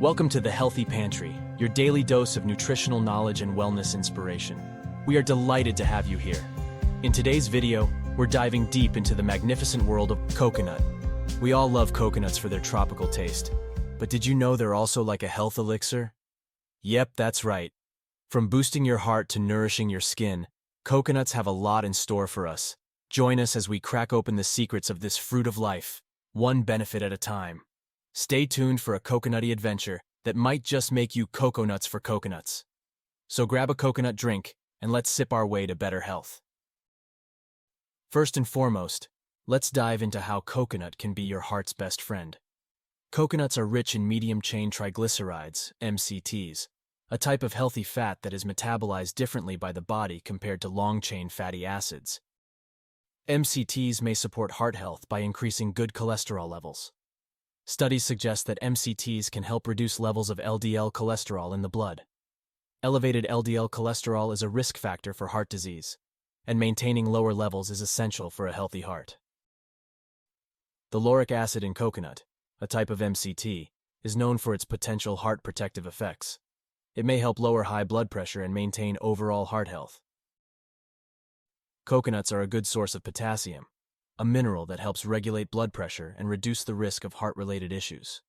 Welcome to the Healthy Pantry, your daily dose of nutritional knowledge and wellness inspiration. We are delighted to have you here. In today's video, we're diving deep into the magnificent world of coconut. We all love coconuts for their tropical taste, but did you know they're also like a health elixir? Yep, that's right. From boosting your heart to nourishing your skin, coconuts have a lot in store for us. Join us as we crack open the secrets of this fruit of life, one benefit at a time. Stay tuned for a coconutty adventure that might just make you coconuts for coconuts. So grab a coconut drink and let's sip our way to better health. First and foremost, let's dive into how coconut can be your heart's best friend. Coconuts are rich in medium-chain triglycerides, MCTs, a type of healthy fat that is metabolized differently by the body compared to long-chain fatty acids. MCTs may support heart health by increasing good cholesterol levels. Studies suggest that MCTs can help reduce levels of LDL cholesterol in the blood. Elevated LDL cholesterol is a risk factor for heart disease, and maintaining lower levels is essential for a healthy heart. The lauric acid in coconut, a type of MCT, is known for its potential heart protective effects. It may help lower high blood pressure and maintain overall heart health. Coconuts are a good source of potassium, a mineral that helps regulate blood pressure and reduce the risk of heart-related issues.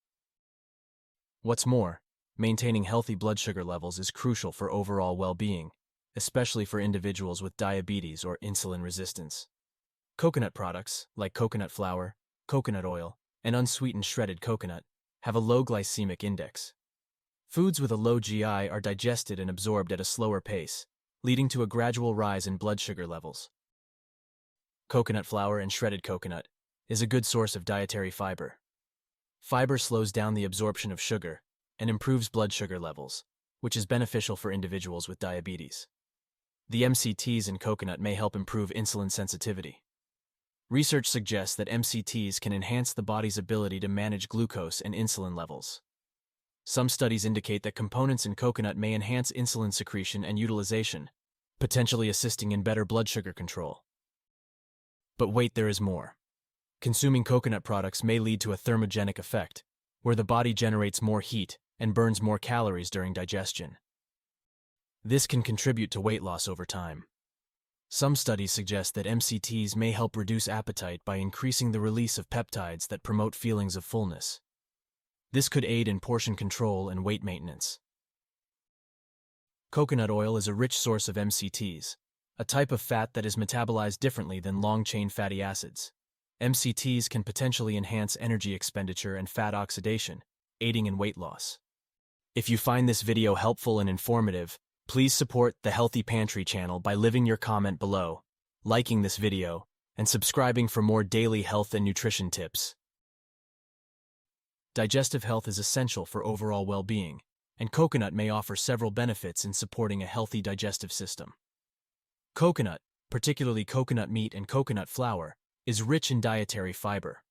What's more, maintaining healthy blood sugar levels is crucial for overall well-being, especially for individuals with diabetes or insulin resistance. Coconut products, like coconut flour, coconut oil, and unsweetened shredded coconut, have a low glycemic index. Foods with a low GI are digested and absorbed at a slower pace, leading to a gradual rise in blood sugar levels. Coconut flour and shredded coconut is a good source of dietary fiber. Fiber slows down the absorption of sugar and improves blood sugar levels, which is beneficial for individuals with diabetes. The MCTs in coconut may help improve insulin sensitivity. Research suggests that MCTs can enhance the body's ability to manage glucose and insulin levels. Some studies indicate that components in coconut may enhance insulin secretion and utilization, potentially assisting in better blood sugar control. But wait, there is more. Consuming coconut products may lead to a thermogenic effect, where the body generates more heat and burns more calories during digestion. This can contribute to weight loss over time. Some studies suggest that MCTs may help reduce appetite by increasing the release of peptides that promote feelings of fullness. This could aid in portion control and weight maintenance. Coconut oil is a rich source of MCTs, a type of fat that is metabolized differently than long-chain fatty acids. MCTs can potentially enhance energy expenditure and fat oxidation, aiding in weight loss. If you find this video helpful and informative, please support the Healthy Pantry channel by leaving your comment below, liking this video, and subscribing for more daily health and nutrition tips. Digestive health is essential for overall well-being, and coconut may offer several benefits in supporting a healthy digestive system. Coconut, particularly coconut meat and coconut flour, is rich in dietary fiber.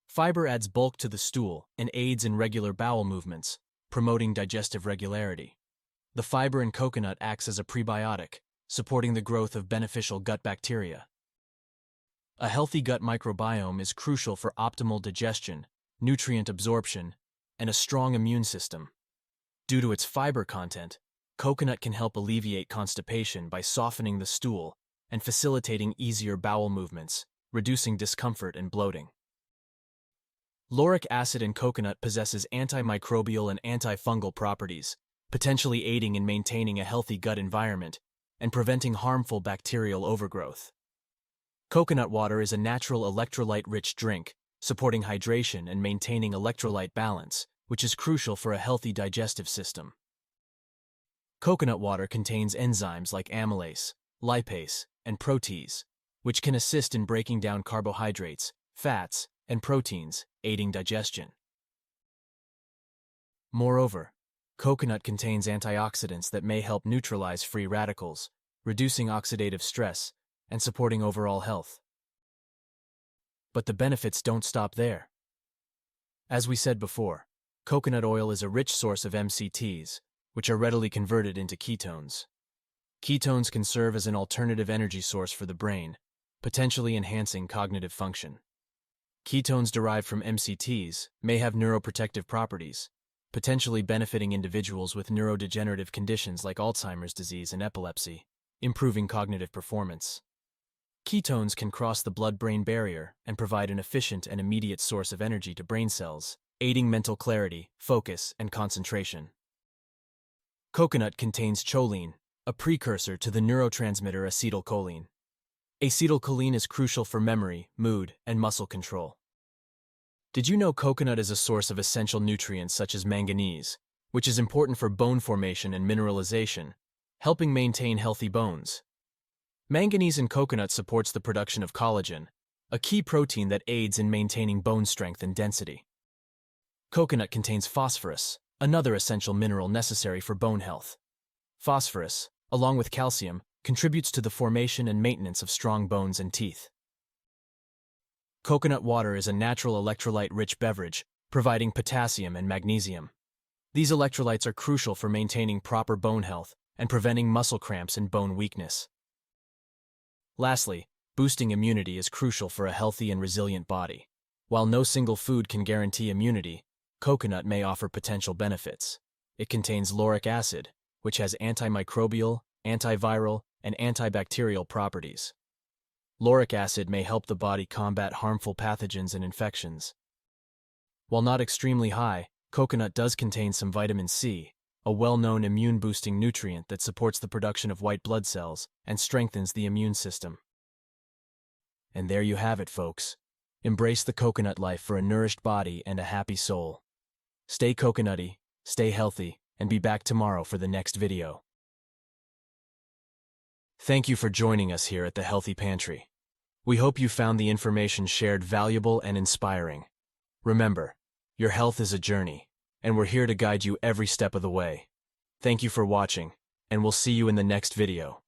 Fiber adds bulk to the stool and aids in regular bowel movements, promoting digestive regularity. The fiber in coconut acts as a prebiotic, supporting the growth of beneficial gut bacteria. A healthy gut microbiome is crucial for optimal digestion, nutrient absorption, and a strong immune system. Due to its fiber content, coconut can help alleviate constipation by softening the stool and facilitating easier bowel movements, reducing discomfort and bloating. Lauric acid in coconut possesses antimicrobial and antifungal properties, potentially aiding in maintaining a healthy gut environment and preventing harmful bacterial overgrowth. Coconut water is a natural electrolyte-rich drink, supporting hydration and maintaining electrolyte balance, which is crucial for a healthy digestive system. Coconut water contains enzymes like amylase, lipase, and protease, which can assist in breaking down carbohydrates, fats, and proteins, aiding digestion. Moreover, coconut contains antioxidants that may help neutralize free radicals, reducing oxidative stress, and supporting overall health. But the benefits don't stop there. As we said before, coconut oil is a rich source of MCTs, which are readily converted into ketones. Ketones can serve as an alternative energy source for the brain, potentially enhancing cognitive function. Ketones derived from MCTs may have neuroprotective properties, potentially benefiting individuals with neurodegenerative conditions like Alzheimer's disease and epilepsy, improving cognitive performance. Ketones can cross the blood-brain barrier and provide an efficient and immediate source of energy to brain cells, aiding mental clarity, focus, and concentration. Coconut contains choline, a precursor to the neurotransmitter acetylcholine. Acetylcholine is crucial for memory, mood, and muscle control. Did you know coconut is a source of essential nutrients such as manganese, which is important for bone formation and mineralization, helping maintain healthy bones? Manganese in coconut supports the production of collagen, a key protein that aids in maintaining bone strength and density. Coconut contains phosphorus, another essential mineral necessary for bone health. Phosphorus, along with calcium, contributes to the formation and maintenance of strong bones and teeth. Coconut water is a natural electrolyte-rich beverage, providing potassium and magnesium. These electrolytes are crucial for maintaining proper bone health and preventing muscle cramps and bone weakness. Lastly, boosting immunity is crucial for a healthy and resilient body. While no single food can guarantee immunity, coconut may offer potential benefits. It contains lauric acid, which has antimicrobial, antiviral, and antibacterial properties. Lauric acid may help the body combat harmful pathogens and infections. While not extremely high, coconut does contain some vitamin C, a well-known immune-boosting nutrient that supports the production of white blood cells and strengthens the immune system. And there you have it, folks. Embrace the coconut life for a nourished body and a happy soul. Stay coconutty, stay healthy, and be back tomorrow for the next video. Thank you for joining us here at the Healthy Pantry. We hope you found the information shared valuable and inspiring. Remember, your health is a journey, and we're here to guide you every step of the way. Thank you for watching, and we'll see you in the next video.